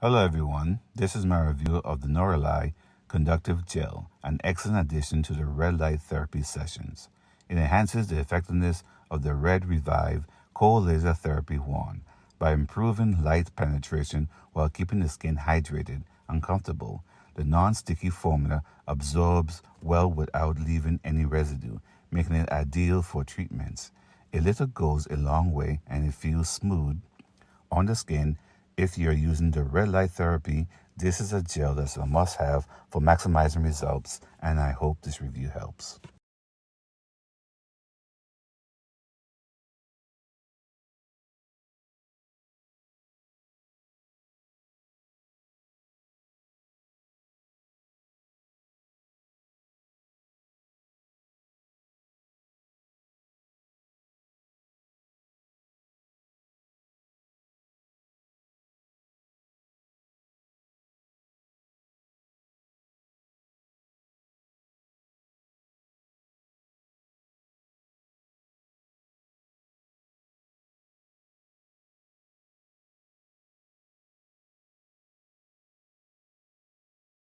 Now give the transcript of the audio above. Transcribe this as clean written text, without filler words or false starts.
Hello everyone, this is my review of the Norelie Conductive Gel, an excellent addition to the red light therapy sessions. It enhances the effectiveness of the RedRevive cold laser therapy wand by improving light penetration while keeping the skin hydrated and comfortable. The non-sticky formula absorbs well without leaving any residue, making it ideal for treatments. A little goes a long way and it feels smooth on the skin. If you're using the red light therapy, this is a gel that's a must-have for maximizing results, and I hope this review helps.